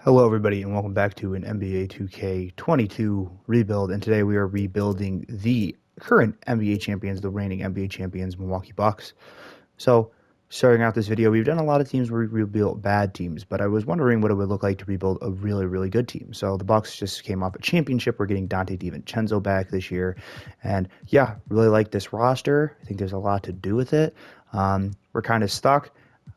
Hello everybody and welcome back to an NBA 2K22 rebuild, and today we are rebuilding the current NBA champions, the reigning NBA champions, Milwaukee Bucks. So, starting out this video, we've done a lot of teams where we rebuilt bad teams, but I was wondering what it would look like to rebuild a really, really good team. So the Bucks just came off a championship. We're getting Dante DiVincenzo back this year, and yeah, really like this roster. I think there's a lot to do with it. We're kind of stuck.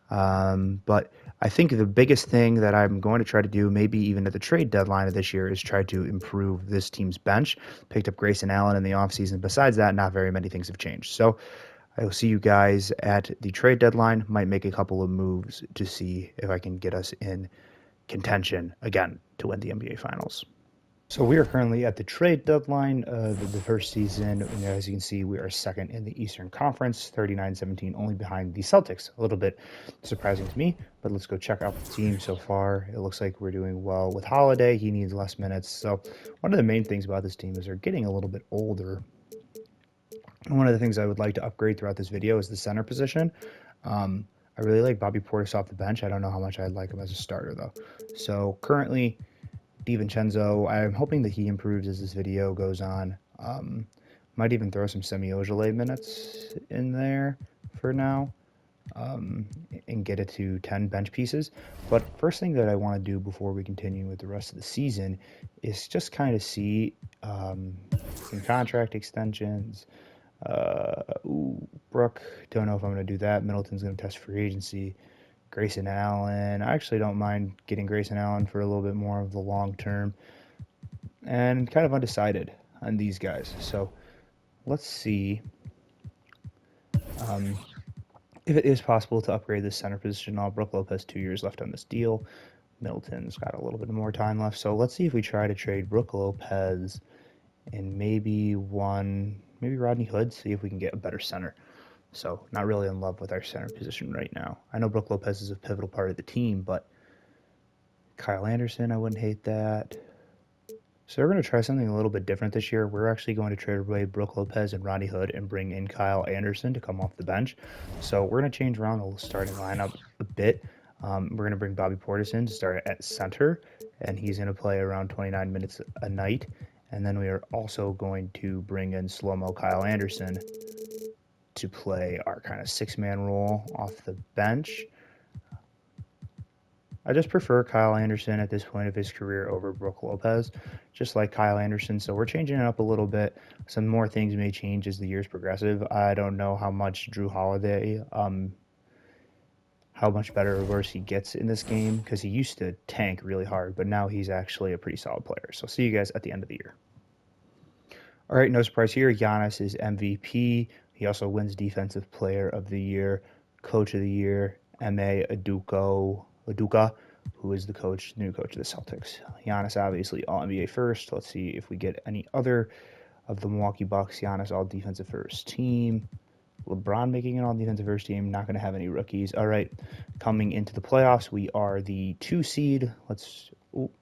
But I think the biggest thing that I'm going to try to do, maybe even at the trade deadline of this year, is try to improve this team's bench. Picked up Grayson Allen in the offseason. Besides that, not very many things have changed. So I will see you guys at the trade deadline. Might make a couple of moves to see if I can get us in contention again to win the NBA Finals. So we are currently at the trade deadline of the first season, and as you can see, we are second in the Eastern Conference, 39-17, only behind the Celtics. A little bit surprising to me, but let's go check out the team so far. It looks like we're doing well with Holiday. He needs less minutes. So one of the main things about this team is they're getting a little bit older. And one of the things I would like to upgrade throughout this video is the center position. I really like Bobby Portis off the bench. I don't know how much I'd like him as a starter, though. So currently, DiVincenzo, I'm hoping that he improves as this video goes on. Might even throw some Semi Ojeleye minutes in there for now, and get it to 10 bench pieces. But first thing that I want to do before we continue with the rest of the season is just kind of see some contract extensions. Brooke, don't know if I'm going to do that. Middleton's going to test free agency. Grayson Allen. I actually don't mind getting Grayson Allen for a little bit more of the long term, and kind of undecided on these guys. So let's see if it is possible to upgrade this center position. Brooke Lopez, 2 years left on this deal. Middleton's got a little bit more time left. So let's see if we try to trade Brooke Lopez and maybe Rodney Hood, see if we can get a better center. So not really in love with our center position right now. I know Brooke Lopez is a pivotal part of the team, but Kyle Anderson, I wouldn't hate that. So we're going to try something a little bit different this year. We're actually going to trade away Brooke Lopez and Rodney Hood and bring in Kyle Anderson to come off the bench. So we're going to change around the starting lineup a bit. We're going to bring Bobby Portis in to start at center, and he's going to play around 29 minutes a night. And then we are also going to bring in slow-mo Kyle Anderson to play our kind of six-man role off the bench. I just prefer Kyle Anderson at this point of his career over Brooke Lopez, just like Kyle Anderson. So we're changing it up a little bit. Some more things may change as the years progressive. I don't know how much Drew Holiday, how much better or worse he gets in this game, because he used to tank really hard, but now he's actually a pretty solid player. So see you guys at the end of the year. All right, no surprise here. Giannis is MVP. He also wins Defensive Player of the Year, Coach of the Year, Ime Udoka, who is the new coach of the Celtics. Giannis, obviously, All-NBA first. Let's see if we get any other of the Milwaukee Bucks. Giannis, All-Defensive first team. LeBron making an All-Defensive first team. Not going to have any rookies. All right, coming into the playoffs, we are the 2 seed.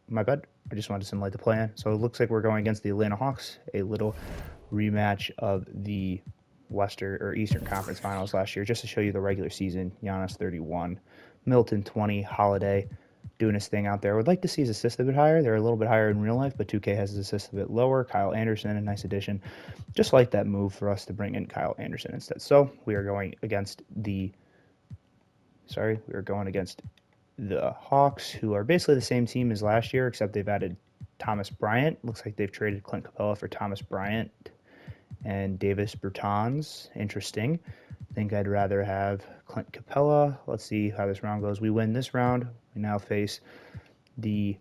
My bad. I just wanted to simulate the plan. So it looks like we're going against the Atlanta Hawks, a little rematch of the Eastern Conference Finals last year, just to show you the regular season. Giannis 31, Middleton 20, Holiday doing his thing out there. I would like to see his assists a bit higher. They're a little bit higher in real life, but 2K has his assists a bit lower. Kyle Anderson, a nice addition. Just like that move for us to bring in Kyle Anderson instead. So we are going against the Hawks, who are basically the same team as last year, except they've added Thomas Bryant. Looks like they've traded Clint Capella for Thomas Bryant and Davis Bertans. Interesting. I think I'd rather have Clint Capella. Let's see how this round goes. We win this round. We now face the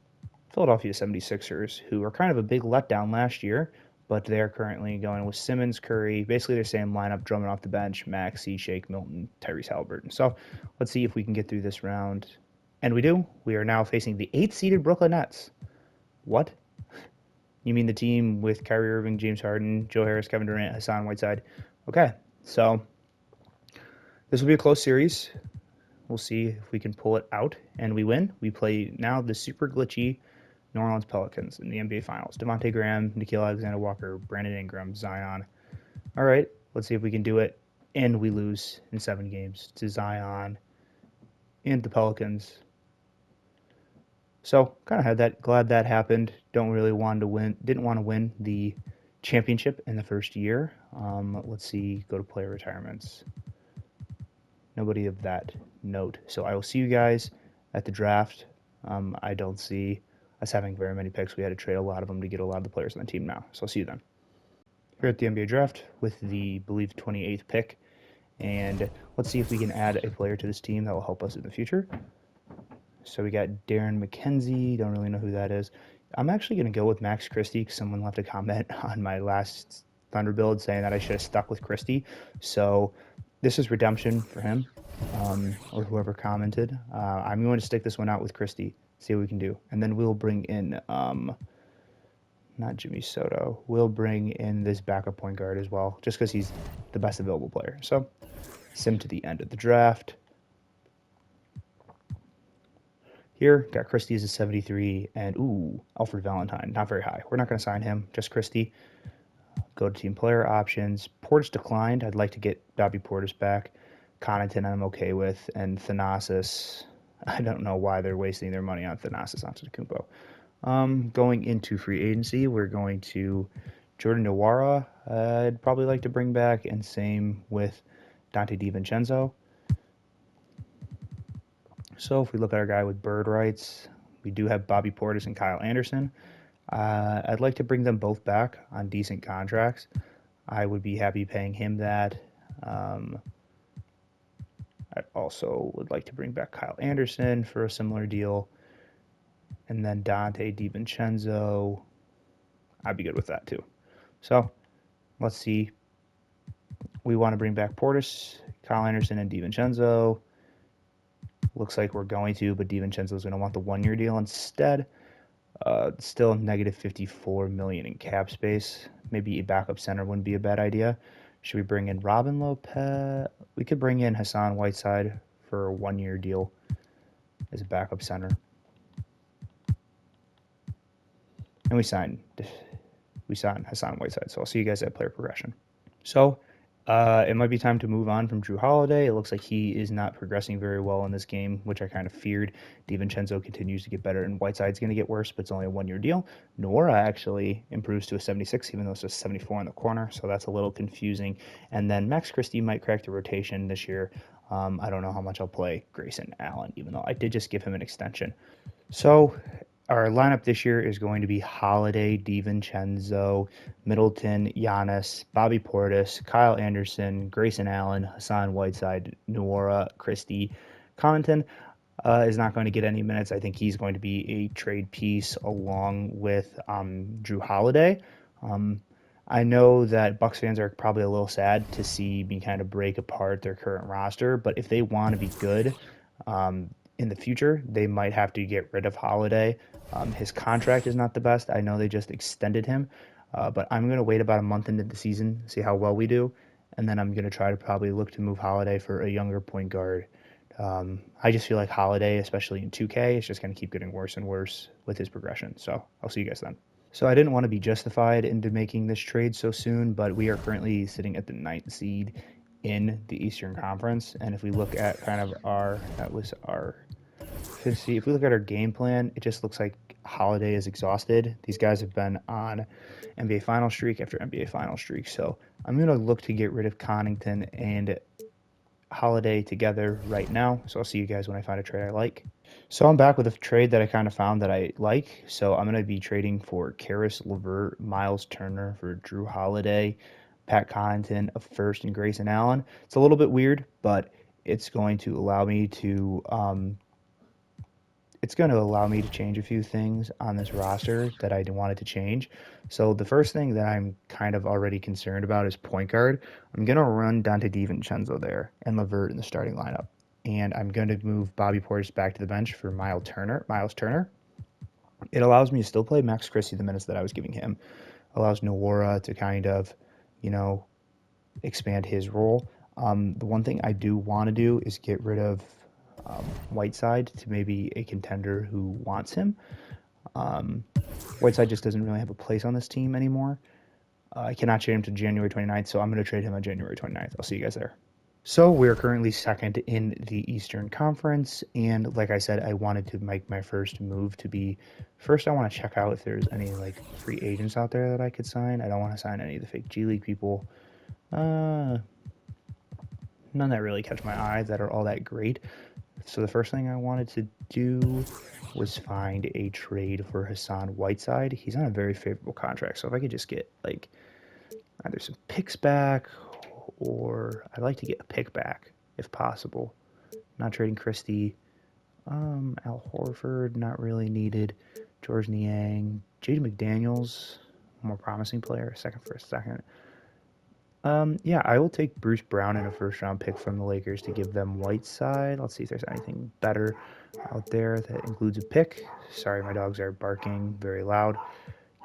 Philadelphia 76ers, who are kind of a big letdown last year, but they're currently going with Simmons, Curry, basically their same lineup, Drummond off the bench, Maxey, Shake Milton, Tyrese Halliburton. So let's see if we can get through this round. And we do. We are now facing the 8th-seeded Brooklyn Nets. What? You mean the team with Kyrie Irving, James Harden, Joe Harris, Kevin Durant, Hassan Whiteside? Okay, so this will be a close series. We'll see if we can pull it out, and we win. We play now the super glitchy New Orleans Pelicans in the NBA Finals. Devontae Graham, Nickeil Alexander-Walker, Brandon Ingram, Zion. All right, let's see if we can do it. And we lose in 7 games to Zion and the Pelicans. So kind of had that. Glad that happened. Don't really want to win. Didn't want to win the championship in the first year. Let's see. Go to player retirements. Nobody of that note. So I will see you guys at the draft. I don't see us having very many picks. We had to trade a lot of them to get a lot of the players on the team now. So I'll see you then. Here at the NBA draft with the, believe, 28th pick. And let's see if we can add a player to this team that will help us in the future. So we got Darren McKenzie. Don't really know who that is. I'm actually going to go with Max Christie because someone left a comment on my last Thunder build saying that I should have stuck with Christie. So this is redemption for him, or whoever commented. I'm going to stick this one out with Christie, see what we can do. And then we'll bring in, not Jimmy Soto, we'll bring in this backup point guard as well, just because he's the best available player. So sim to the end of the draft. Here, got Christie as a 73, and Alfred Valentine, not very high. We're not going to sign him, just Christie. Go to team player options. Portis declined. I'd like to get Bobby Portis back. Connaughton I'm okay with, and Thanasis, I don't know why they're wasting their money on Thanasis Antetokounmpo. Going into free agency, we're going to Jordan Nwora. I'd probably like to bring back, and same with Dante DiVincenzo. So if we look at our guy with bird rights, we do have Bobby Portis and Kyle Anderson. I'd like to bring them both back on decent contracts. I would be happy paying him that. I also would like to bring back Kyle Anderson for a similar deal. And then Dante DiVincenzo, I'd be good with that too. So let's see. We want to bring back Portis, Kyle Anderson, and DiVincenzo. Looks like we're going to, but DiVincenzo is going to want the 1-year deal instead. Still negative $54 million in cap space. Maybe a backup center wouldn't be a bad idea. Should we bring in Robin Lopez? We could bring in Hassan Whiteside for a 1-year deal as a backup center. And we signed Hassan Whiteside. So I'll see you guys at player progression. So it might be time to move on from Drew Holiday. It looks like he is not progressing very well in this game, which I kind of feared. DiVincenzo continues to get better, and Whiteside's going to get worse, but it's only a 1-year deal. Nwora actually improves to a 76, even though it's just 74 in the corner, so that's a little confusing. And then Max Christie might crack the rotation this year. I don't know how much I'll play Grayson Allen, even though I did just give him an extension. So our lineup this year is going to be Holiday, DiVincenzo, Middleton, Giannis, Bobby Portis, Kyle Anderson, Grayson Allen, Hassan Whiteside, Nwora, Christie. Connaughton is not going to get any minutes. I think he's going to be a trade piece along with Drew Holiday. I know that Bucks fans are probably a little sad to see me kind of break apart their current roster, but if they want to be good in the future, they might have to get rid of Holiday. His contract is not the best. I know they just extended him, but I'm going to wait about a month into the season, see how well we do, and then I'm going to try to probably look to move Holiday for a younger point guard. I just feel like Holiday, especially in 2K, is just going to keep getting worse and worse with his progression. So I'll see you guys then. So I didn't want to be justified into making this trade so soon, but we are currently sitting at the 9th seed in the Eastern Conference, and if we look at kind of if we look at our game plan, it just looks like Holiday is exhausted. These guys have been on NBA final streak after NBA final streak, so I'm going to look to get rid of Connaughton and Holiday together right now. So I'll see you guys when I find a trade I like. So I'm back with a trade that I kind of found that I like. So I'm going to be trading for Karis LeVert, Miles Turner for Drew Holiday, Pat Connaughton, a first, and Grayson Allen. It's a little bit weird, but it's going to allow me to change a few things on this roster that I wanted to change. So the first thing that I'm kind of already concerned about is point guard. I'm going to run Dante DiVincenzo there and LeVert in the starting lineup. And I'm going to move Bobby Portis back to the bench for Miles Turner. It allows me to still play Max Christie the minutes that I was giving him. Allows Nwora to kind of, expand his role. The one thing I do want to do is get rid of Whiteside to maybe a contender who wants him. Whiteside just doesn't really have a place on this team anymore. I cannot trade him to January 29th, so I'm going to trade him on January 29th. I'll see you guys there. So we're currently second in the Eastern Conference, and like I said, I wanted to make my first move to be first. I want to check out if there's any like free agents out there that I could sign. I don't want to sign any of the fake G League people. None that really catch my eye that are all that great. So the first thing I wanted to do was find a trade for Hassan Whiteside. He's on a very favorable contract, so if I could just get like either some picks back, or I'd like to get a pick back if possible. Not trading Christie. Al Horford, not really needed. George Niang. Jaden McDaniels, more promising player, second for a second. Yeah, I will take Bruce Brown in a first-round pick from the Lakers to give them Whiteside. Let's see if there's anything better out there that includes a pick. Sorry, my dogs are barking very loud.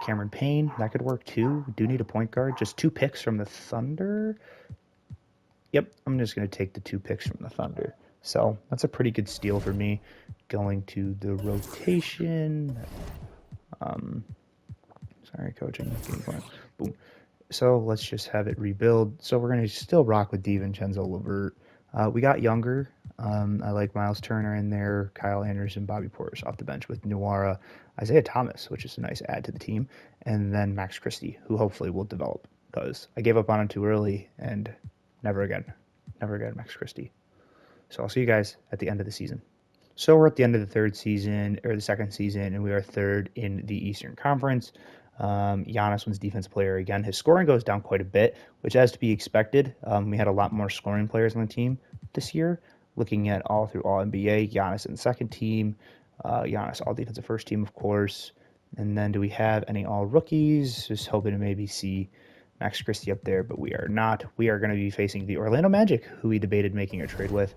Cameron Payne, that could work too. We do need a point guard. Just 2 picks from the Thunder. Yep, I'm just going to take the 2 picks from the Thunder. So that's a pretty good steal for me. Going to the rotation. Sorry, coaching. Game plan. Boom. So let's just have it rebuild. So we're going to still rock with DiVincenzo, LeVert. We got younger. I like Miles Turner in there, Kyle Anderson, Bobby Portis off the bench with Nuara, Isaiah Thomas, which is a nice add to the team, and then Max Christie, who hopefully will develop, because I gave up on him too early, and never again, Max Christie. So I'll see you guys at the end of the season. So we're at the end of the the second season, and we are third in the Eastern Conference. Giannis wins Defensive Player again. His scoring goes down quite a bit, which has to be expected. We had a lot more scoring players on the team this year. Looking at all through All NBA, Giannis in the second team, Giannis All Defensive first team, of course. And then do we have any All Rookies? Just hoping to maybe see Max Christie up there, but we are not. We are going to be facing the Orlando Magic, who we debated making a trade with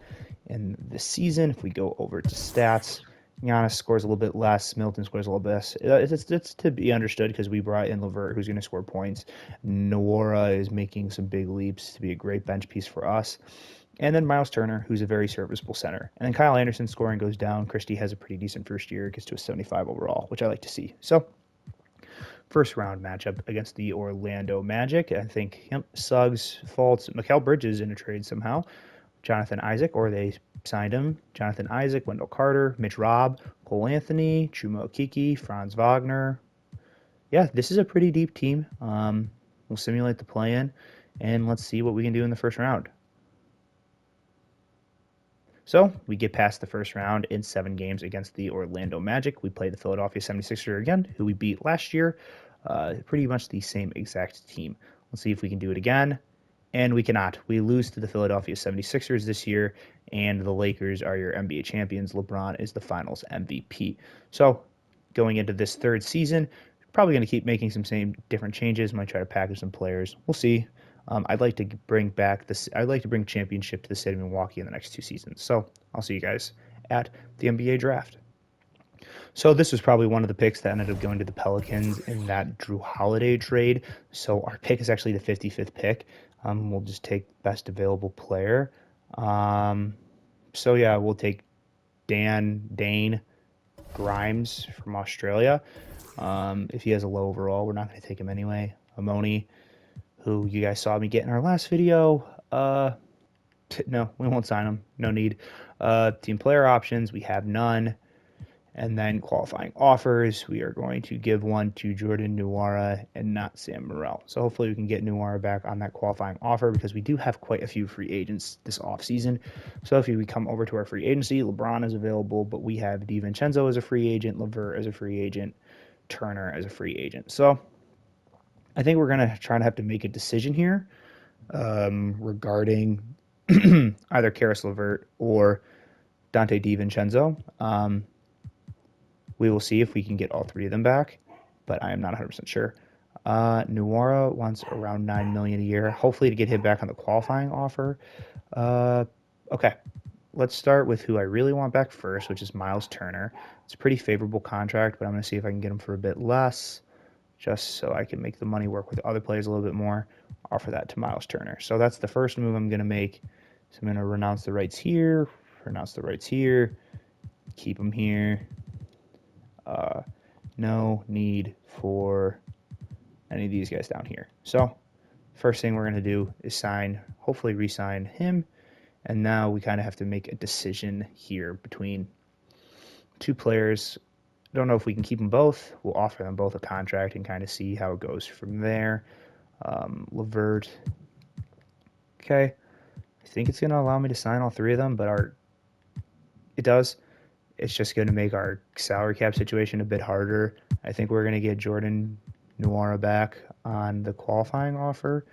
in this season. If we go over to stats, Giannis scores a little bit less. Milton scores a little bit less. It's to be understood because we brought in LeVert, who's going to score points. Nuora is making some big leaps to be a great bench piece for us. And then Miles Turner, who's a very serviceable center. And then Kyle Anderson's scoring goes down. Christie has a pretty decent first year, gets to a 75 overall, which I like to see. So first round matchup against the Orlando Magic. I think Suggs faults Mikal Bridges in a trade somehow. Jonathan Isaac, or they signed him. Jonathan Isaac, Wendell Carter, Mitch Robb, Cole Anthony, Chuma Okeke, Franz Wagner. Yeah, this is a pretty deep team. We'll simulate the play-in, and let's see what we can do in the first round. So we get past the first round in 7 games against the Orlando Magic. We play the Philadelphia 76ers again, who we beat last year. Pretty much the same exact team. Let's see if we can do it again. And we cannot. We lose to the Philadelphia 76ers this year, and the Lakers are your NBA champions. LeBron is the finals MVP. So going into this third season, probably going to keep making some different changes. Might try to package some players. We'll see. I'd like to bring championship to the state of Milwaukee in the next 2 seasons. So I'll see you guys at the NBA draft. So this was probably one of the picks that ended up going to the Pelicans in that Drew Holiday trade. So our pick is actually the 55th pick. We'll just take best available player. So yeah, we'll take Dane Grimes from Australia. If he has a low overall, we're not going to take him anyway. Amoni, who you guys saw me get in our last video. No, we won't sign him. No need. Team player options, we have none. And then qualifying offers, we are going to give one to Jordan Nuara and not Sam Morrell. So hopefully we can get Nuara back on that qualifying offer, because we do have quite a few free agents this offseason. So if we come over to our free agency, LeBron is available, but we have DiVincenzo as a free agent, LeVert as a free agent, Turner as a free agent. So I think we're going to try to have to make a decision here regarding either Caris LeVert or Dante DiVincenzo. We will see if we can get all 3 of them back, but I am not 100% sure. Nuara wants around $9 million a year, hopefully to get him back on the qualifying offer. Okay, let's start with who I really want back first, which is Miles Turner. It's a pretty favorable contract, but I'm going to see if I can get him for a bit less, just so I can make the money work with other players a little bit more. Offer that to Miles Turner. So that's the first move I'm going to make. So I'm going to renounce the rights here, keep them here. No need for any of these guys down here. So first thing we're going to do is hopefully re-sign him And now we kind of have to make a decision here between two players. I don't know if we can keep them both. We'll offer them both a contract and kind of see how it goes from there. LeVert. Okay. I think it's going to allow me to sign all three of them, but it does. It's just going to make our salary cap situation a bit harder. I think we're going to get Jordan Nwora back on the qualifying offer.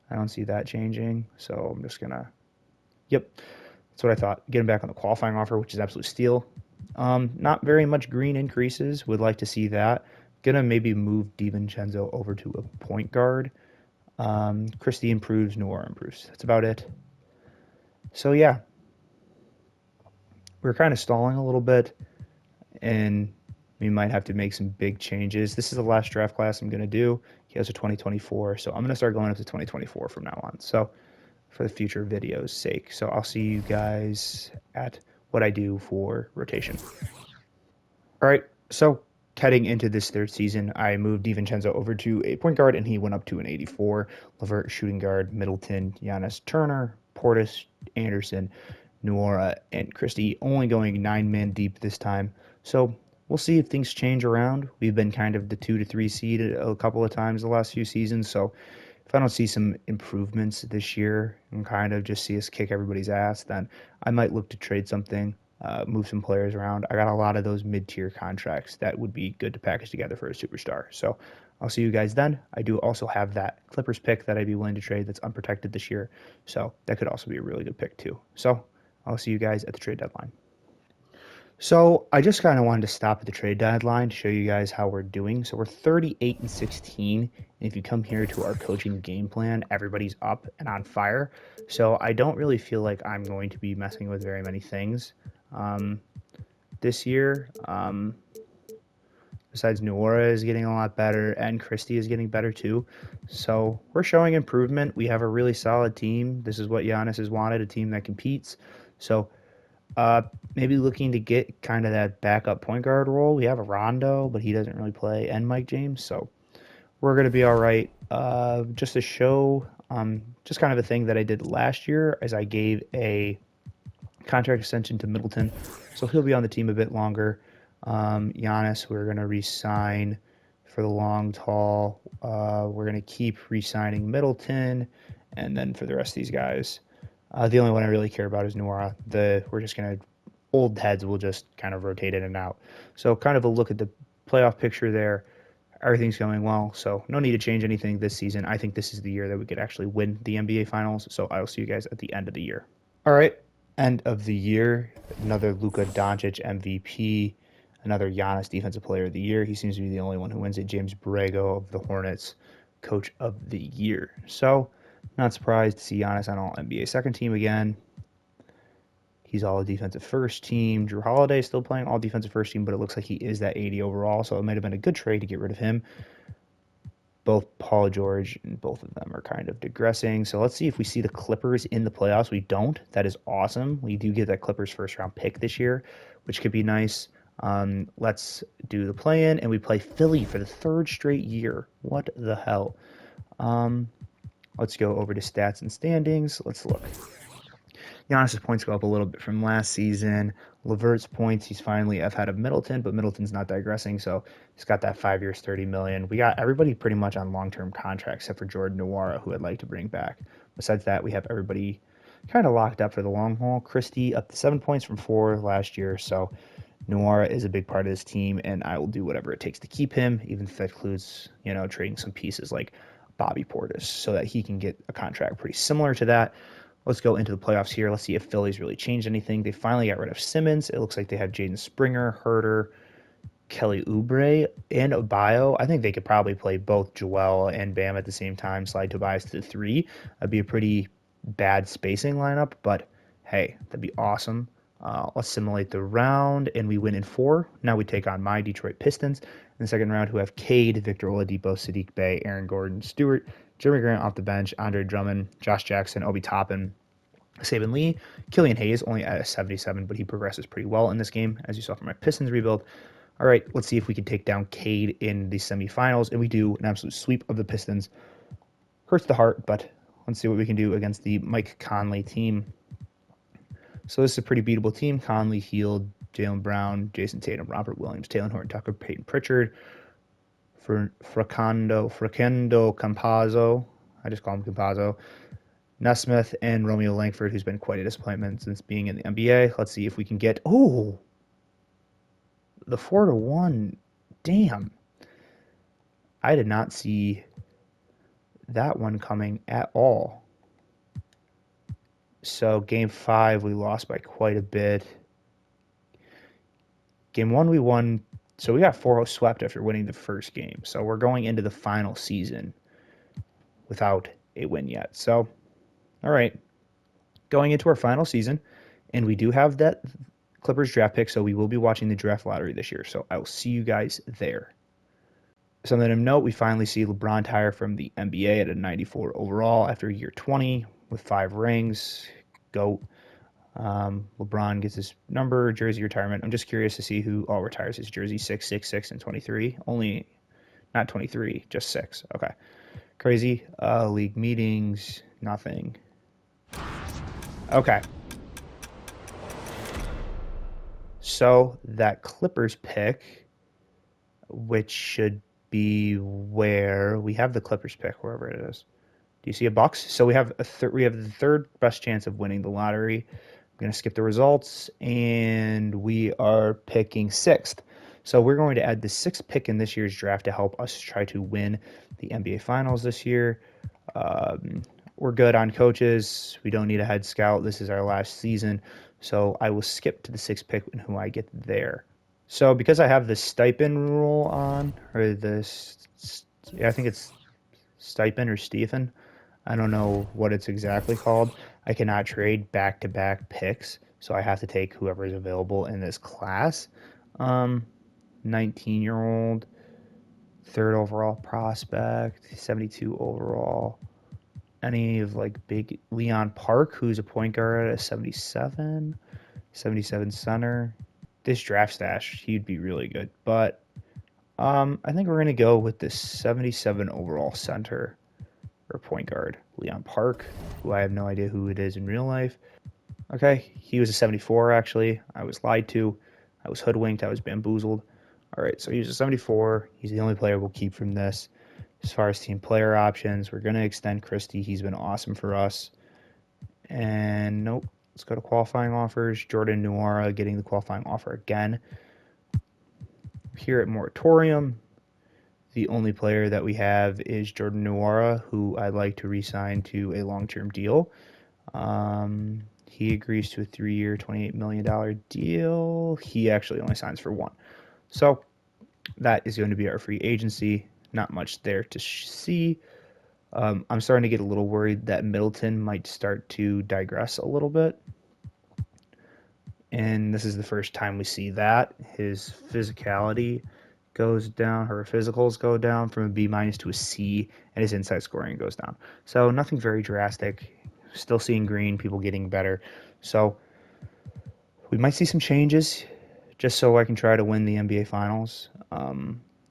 I don't see that changing, so I'm just going to... Yep, that's what I thought. Get him back on the qualifying offer, which is absolute steal. Not very much green increases. Would like to see that. Going to maybe move DiVincenzo over to a point guard. Christie improves, Nwora improves. That's about it. So, yeah. We're kind of stalling a little bit, and we might have to make some big changes. This is the last draft class I'm going to do. He has a 2024, so I'm going to start going up to 2024 from now on, so for the future videos' sake. So I'll see you guys at what I do for rotation. All right, so heading into this third season, I moved DiVincenzo over to a point guard, and he went up to an 84. LeVert, shooting guard, Middleton, Giannis, Turner, Portis, Anderson, Nwora, and Christie, only going 9-man deep this time. So we'll see if things change around. We've been kind of the 2 to 3 seed a couple of times the last few seasons. So if I don't see some improvements this year and kind of just see us kick everybody's ass, then I might look to trade something, move some players around. I got a lot of those mid-tier contracts that would be good to package together for a superstar. So I'll see you guys then. I do also have that Clippers pick that I'd be willing to trade that's unprotected this year. So that could also be a really good pick too. So I'll see you guys at the trade deadline. So I just kind of wanted to stop at the trade deadline to show you guys how we're doing. So we're 38-16, and if you come here to our coaching game plan, everybody's up and on fire. So I don't really feel like I'm going to be messing with very many things this year. Besides, Nwora is getting a lot better, and Christie is getting better too. So we're showing improvement. We have a really solid team. This is what Giannis has wanted, a team that competes. So maybe looking to get kind of that backup point guard role. We have a Rondo, but he doesn't really play, and Mike James. So we're going to be all right. Just to show, just kind of a thing that I did last year is I gave a contract extension to Middleton. So he'll be on the team a bit longer. Giannis, we're going to re-sign for the long haul. We're going to keep re-signing Middleton, and then for the rest of these guys, the only one I really care about is Nwora. We're just going to, old heads will just kind of rotate in and out. So kind of a look at the playoff picture there. Everything's going well, so no need to change anything this season. I think this is the year that we could actually win the NBA Finals, so I will see you guys at the end of the year. All right, end of the year, another Luka Doncic MVP, another Giannis Defensive Player of the Year. He seems to be the only one who wins it. James Borrego of the Hornets, Coach of the Year. So not surprised to see Giannis on all NBA second team again. He's all defensive first team. Drew Holiday still playing all defensive first team, but it looks like he is that 80 overall, so it might have been a good trade to get rid of him. Both Paul George and both of them are kind of digressing. So let's see if we see the Clippers in the playoffs. We don't. That is awesome. We do get that Clippers first round pick this year, which could be nice. Let's do the play-in, and we play Philly for the third straight year. What the hell? Let's go over to stats and standings. Let's look. Giannis' points go up a little bit from last season. LeVert's points, he's finally ahead of Middleton, but Middleton's not digressing, so he's got that 5 years, $30 million. We got everybody pretty much on long-term contracts, except for Jordan Nwora, who I'd like to bring back. Besides that, we have everybody kind of locked up for the long haul. Christie up to 7 points from 4 last year, so Nwora is a big part of this team, and I will do whatever it takes to keep him, even if that includes, trading some pieces like Bobby Portis, so that he can get a contract pretty similar to that. Let's go into the playoffs here. Let's see if Philly's really changed anything. They finally got rid of Simmons. It looks like they have Jaden Springer, Herter, Kelly Oubre, and Adebayo. I think they could probably play both Joel and Bam at the same time, slide Tobias to the 3. That'd be a pretty bad spacing lineup, but hey, that'd be awesome. Let's simulate the round, and we win in 4. Now we take on my Detroit Pistons in the second round, who have Cade, Victor Oladipo, Sadiq Bey, Aaron Gordon, Stewart, Jeremy Grant off the bench, Andre Drummond, Josh Jackson, Obi Toppin, Saban Lee, Killian Hayes only at a 77, but he progresses pretty well in this game, as you saw from my Pistons rebuild. All right, let's see if we can take down Cade in the semifinals, and we do an absolute sweep of the Pistons. Hurts the heart, but let's see what we can do against the Mike Conley team. So this is a pretty beatable team. Conley, Hield, Jaylen Brown, Jason Tatum, Robert Williams, Taylor Horton Tucker, Peyton Pritchard, Fracando Campazzo. I just call him Campazzo. Nesmith and Romeo Langford, who's been quite a disappointment since being in the NBA. Let's see if we can get... Oh! The 4-1. Damn. I did not see that one coming at all. So game 5, we lost by quite a bit. Game 1, we won. So we got 4-0 swept after winning the first game. So we're going into the final season without a win yet. So, all right. Going into our final season, and we do have that Clippers draft pick, so we will be watching the draft lottery this year. So I will see you guys there. Something to note, we finally see LeBron retire from the NBA at a 94 overall after year 20 with 5 rings. GOAT. LeBron gets his number, jersey retirement. I'm just curious to see who all retires his jersey, 6, 6, 6, and 23. Only, not 23, just 6. Okay. Crazy. League meetings, nothing. Okay. So that Clippers pick, which should be where we have the Clippers pick, wherever it is. Do you see a Bucks? So we have we have the third best chance of winning the lottery. I'm going to skip the results, and we are picking 6th. So we're going to add the 6th pick in this year's draft to help us try to win the NBA Finals this year. We're good on coaches. We don't need a head scout. This is our last season. So I will skip to the 6th pick and who I get there. So because I have the stipend rule on, or this, I think it's stipend or Stephen. I don't know what it's exactly called. I cannot trade back-to-back picks, so I have to take whoever is available in this class. 19-year-old, 3rd overall prospect, 72 overall. Any of like big Leon Park, who's a point guard at a 77 center. This draft stash, he'd be really good. But I think we're going to go with this 77 overall center or point guard, Leon Park, who I have no idea who it is in real life. Okay, he was a 74 actually. I was lied to. I was hoodwinked. I was bamboozled. All right, so he was a 74. He's the only player we'll keep from this. As far as team player options, we're going to extend Christie. He's been awesome for us. And nope, let's go to qualifying offers. Jordan Nwora getting the qualifying offer again. Here at Moratorium, the only player that we have is Jordan Nwora, who I'd like to re-sign to a long-term deal. He agrees to a 3-year, $28 million deal. He actually only signs for 1. So that is going to be our free agency. Not much there to see. I'm starting to get a little worried that Middleton might start to digress a little bit. And this is the first time we see that. His physicality goes down, her physicals go down from a B- to a C, and his inside scoring goes down. So nothing very drastic. Still seeing green, people getting better. So we might see some changes just so I can try to win the NBA Finals.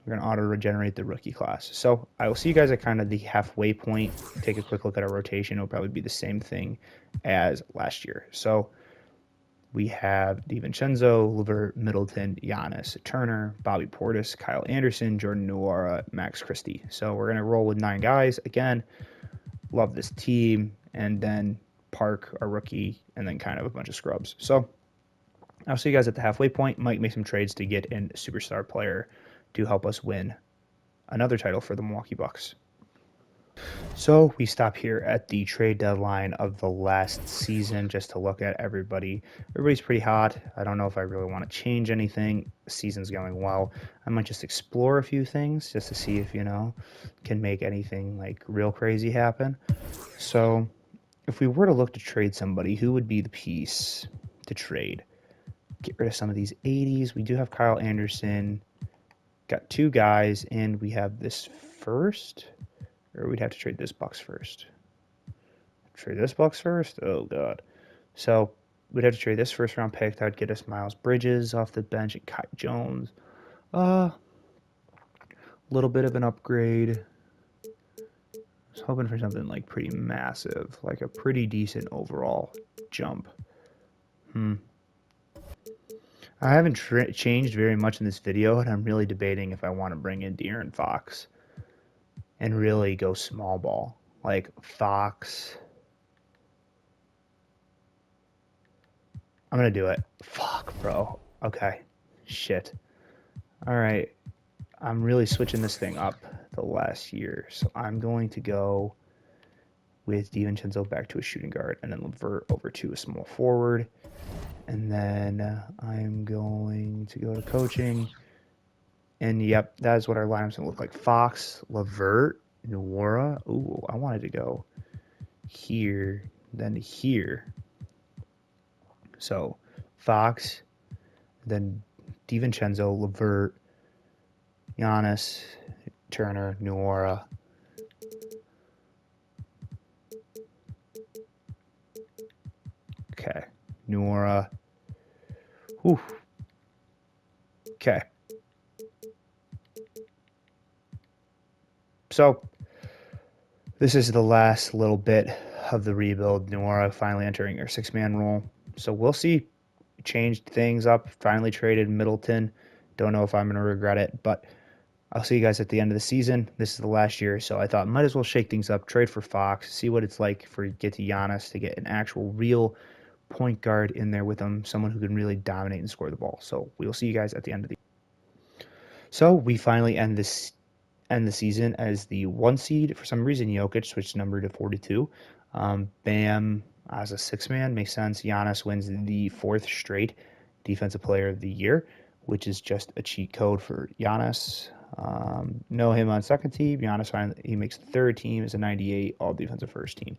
We're going to auto-regenerate the rookie class. So I will see you guys at kind of the halfway point. Take a quick look at our rotation. It'll probably be the same thing as last year. So we have DiVincenzo, LeVert, Middleton, Giannis, Turner, Bobby Portis, Kyle Anderson, Jordan Nwora, Max Christie. So we're going to roll with 9 guys. Again, love this team. And then Park, our rookie, and then kind of a bunch of scrubs. So I'll see you guys at the halfway point. Might make some trades to get in a superstar player to help us win another title for the Milwaukee Bucks. So we stop here at the trade deadline of the last season just to look at everybody. Everybody's pretty hot. I don't know if I really want to change anything. The season's going well. I might just explore a few things just to see if, can make anything like real crazy happen. So if we were to look to trade somebody, who would be the piece to trade? Get rid of some of these 80s. We do have Kyle Anderson. Got 2 guys, and we have this first. Or we'd have to trade this Bucks first. Trade this Bucks first? Oh, God. So we'd have to trade this first-round pick. That would get us Miles Bridges off the bench and Kai Jones. A little bit of an upgrade. I was hoping for something like pretty massive, like a pretty decent overall jump. I haven't changed very much in this video, and I'm really debating if I want to bring in De'Aaron Fox and really go small ball. Like Fox. I'm going to do it. Fuck, bro. Okay. Shit. All right. I'm really switching this thing up the last year. So I'm going to go with DiVincenzo back to a shooting guard and then Levert over to a small forward. And then I'm going to go to coaching. And yep, that is what our lineup's going to look like. Fox, Levert, Nwora. Ooh, I wanted to go here, then here. So Fox, then DiVincenzo, Levert, Giannis, Turner, Nwora. Okay, Nwora. Whew. Okay. So this is the last little bit of the rebuild. Nwora finally entering our six-man role. So we'll see. Changed things up. Finally traded Middleton. Don't know if I'm going to regret it, but I'll see you guys at the end of the season. This is the last year, so I thought might as well shake things up, trade for Fox, see what it's like for get to Giannis to get an actual real point guard in there with him, someone who can really dominate and score the ball. So we'll see you guys at the end of the year. So we finally end the season as the 1 seed. For some reason, Jokic switched number to 42. Bam as a 6-man makes sense. Giannis wins the 4th straight Defensive Player of the Year, which is just a cheat code for Giannis. Know him on second team. Giannis finally he makes the 3rd team as a 98 all defensive first team.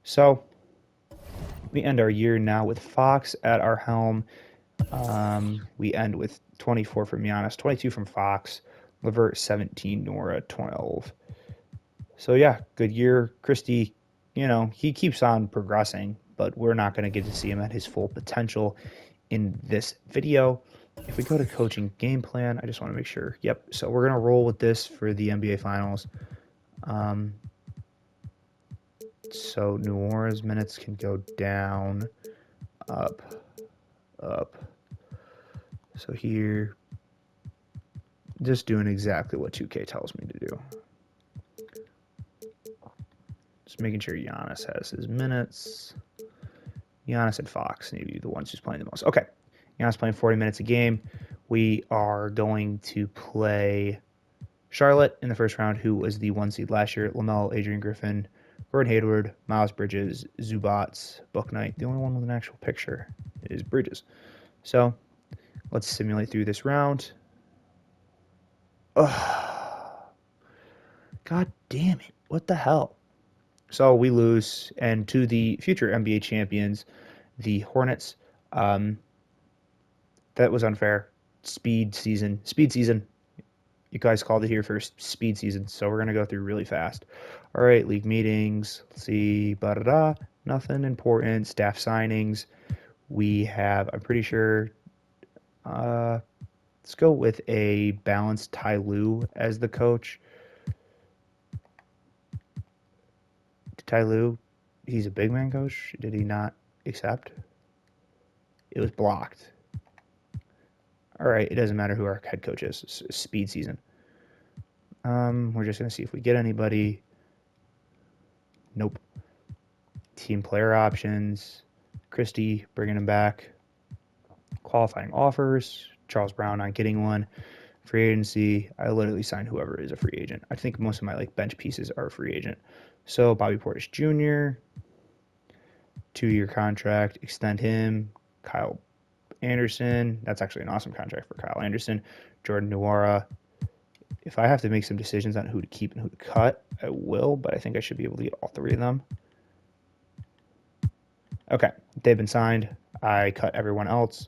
So we end our year now with Fox at our helm. We end with 24 from Giannis, 22 from Fox, Levert 17, Nwora 12. So yeah, good year. Christie, he keeps on progressing, but we're not going to get to see him at his full potential in this video. If we go to coaching game plan, I just want to make sure. Yep, so we're going to roll with this for the NBA Finals. So Nwora's minutes can go down, up. So here, just doing exactly what 2K tells me to do. Just making sure Giannis has his minutes. Giannis and Fox need to be the ones who's playing the most. Okay, Giannis playing 40 minutes a game. We are going to play Charlotte in the first round, who was the 1 seed last year. LaMelo, Adrian Griffin, Gordon Hayward, Miles Bridges, Zubats, Bouknight. The only one with an actual picture is Bridges. So let's simulate through this round. Oh, God damn it. What the hell? So we lose, and to the future NBA champions, the Hornets. That was unfair. Speed season. You guys called it here first. Speed season. So we're going to go through really fast. All right, league meetings. Let's see. Nothing important. Staff signings. We have, I'm pretty sure, let's go with a balanced Ty Lue as the coach. Ty Lue, he's a big man coach. Did he not accept? It was blocked. All right, it doesn't matter who our head coach is. It's speed season. We're just going to see if we get anybody. Nope. Team player options. Christie, bringing him back. Qualifying offers. Charles Brown not getting one. Free agency. I literally signed whoever is a free agent. I think most of my bench pieces are a free agent. So Bobby Portis Jr., 2-year contract, extend him. Kyle Anderson, that's actually an awesome contract for Kyle Anderson. Jordan Nwora. If I have to make some decisions on who to keep and who to cut, I will, but I think I should be able to get all 3 of them. Okay, they've been signed. I cut everyone else.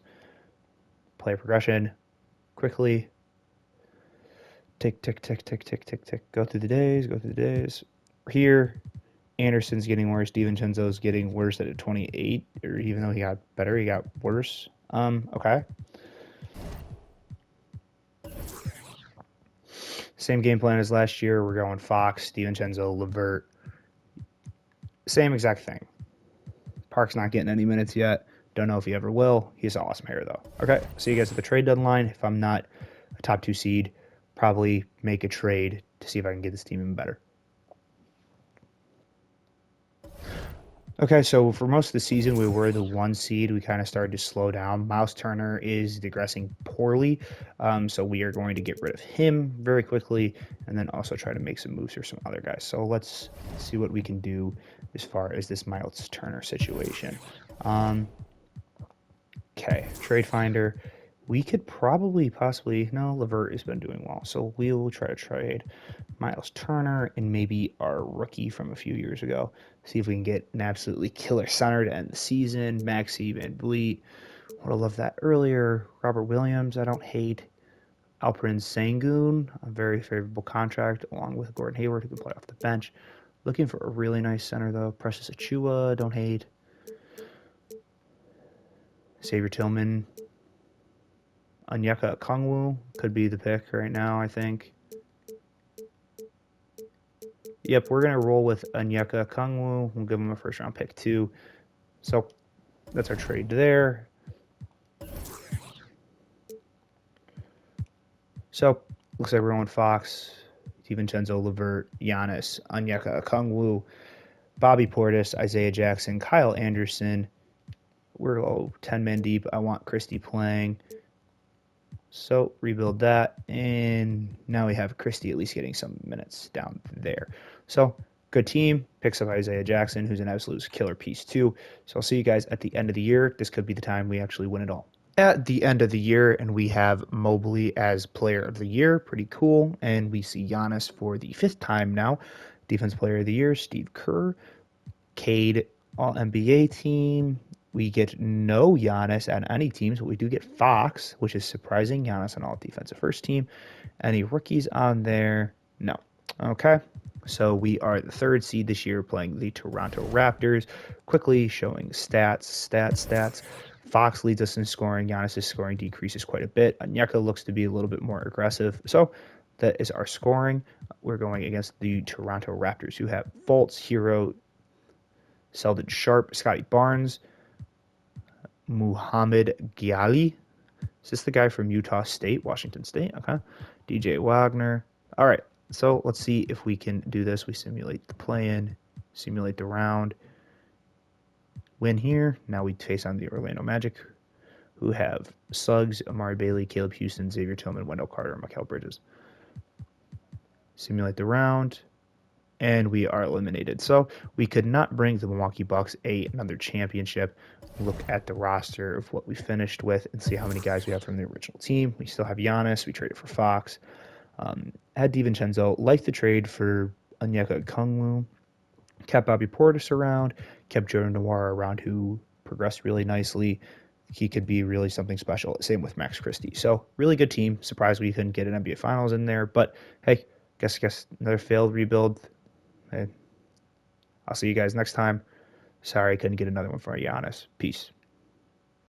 Player progression. Quickly. Tick, tick, tick, tick, tick, tick, tick. Go through the days. Here, Anderson's getting worse. DiVincenzo's getting worse at a 28. Or even though he got better, he got worse. Okay. Same game plan as last year. We're going Fox, DiVincenzo, Levert. Same exact thing. Park's not getting any minutes yet. Don't know if he ever will. He has awesome hair, though. Okay, see you guys at the trade deadline. If I'm not a top 2 seed, probably make a trade to see if I can get this team even better. Okay, so for most of the season, we were the 1 seed. We kind of started to slow down. Miles Turner is digressing poorly, so we are going to get rid of him very quickly and then also try to make some moves for some other guys. So let's see what we can do as far as this Miles Turner situation. Okay, Trade Finder. We could possibly, no, Levert has been doing well, so we'll try to trade Miles Turner and maybe our rookie from a few years ago. See if we can get an absolutely killer center to end the season. Maxi Van Vliet. Would have loved that earlier. Robert Williams, I don't hate. Alperen Sengun, a very favorable contract, along with Gordon Hayward, who can play off the bench. Looking for a really nice center, though. Precious Achiuwa, don't hate. Xavier Tillman. Onyeka Okongwu could be the pick right now, I think. Yep, we're going to roll with Onyeka Okongwu. We'll give him a first-round pick, too. So that's our trade there. So looks like we're going Fox, DiVincenzo, Levert, Giannis, Onyeka Okongwu, Bobby Portis, Isaiah Jackson, Kyle Anderson. We're 10-man deep. I want Christie playing. So rebuild that, and now we have Christie at least getting some minutes down there. So good team, picks up Isaiah Jackson, who's an absolute killer piece too. So I'll see you guys at the end of the year. This could be the time we actually win it all. At the end of the year, and we have Mobley as player of the year, pretty cool. And we see Giannis for the 5th time now, defense player of the year, Steve Kerr. Cade, all NBA team. We get no Giannis on any teams, but we do get Fox, which is surprising. Giannis on all defensive first team. Any rookies on there? No. Okay. So we are the 3rd seed this year, playing the Toronto Raptors. Quickly showing stats. Fox leads us in scoring. Giannis' scoring decreases quite a bit. Onyeka looks to be a little bit more aggressive. So that is our scoring. We're going against the Toronto Raptors, who have Fultz, Hero, Sheldon Sharp, Scotty Barnes, Muhammad Giali. Is this the guy from Utah State, Washington State? Okay. DJ Wagner. All right. So let's see if we can do this. We simulate the play-in, simulate the round. Win here. Now we face on the Orlando Magic, who have Suggs, Amari Bailey, Caleb Houston, Xavier Tillman, Wendell Carter, and Mikal Bridges. Simulate the round, and we are eliminated. So we could not bring the Milwaukee Bucks another championship. Look at the roster of what we finished with and see how many guys we have from the original team. We still have Giannis. We traded for Fox. Had DiVincenzo. Liked the trade for Onyeka Okongwu. Kept Bobby Portis around. Kept Jordan Noir around, who progressed really nicely. He could be really something special. Same with Max Christie. So really good team. Surprised we couldn't get an NBA Finals in there. But hey, guess another failed rebuild. Hey, I'll see you guys next time. Sorry I couldn't get another one for Giannis. Peace.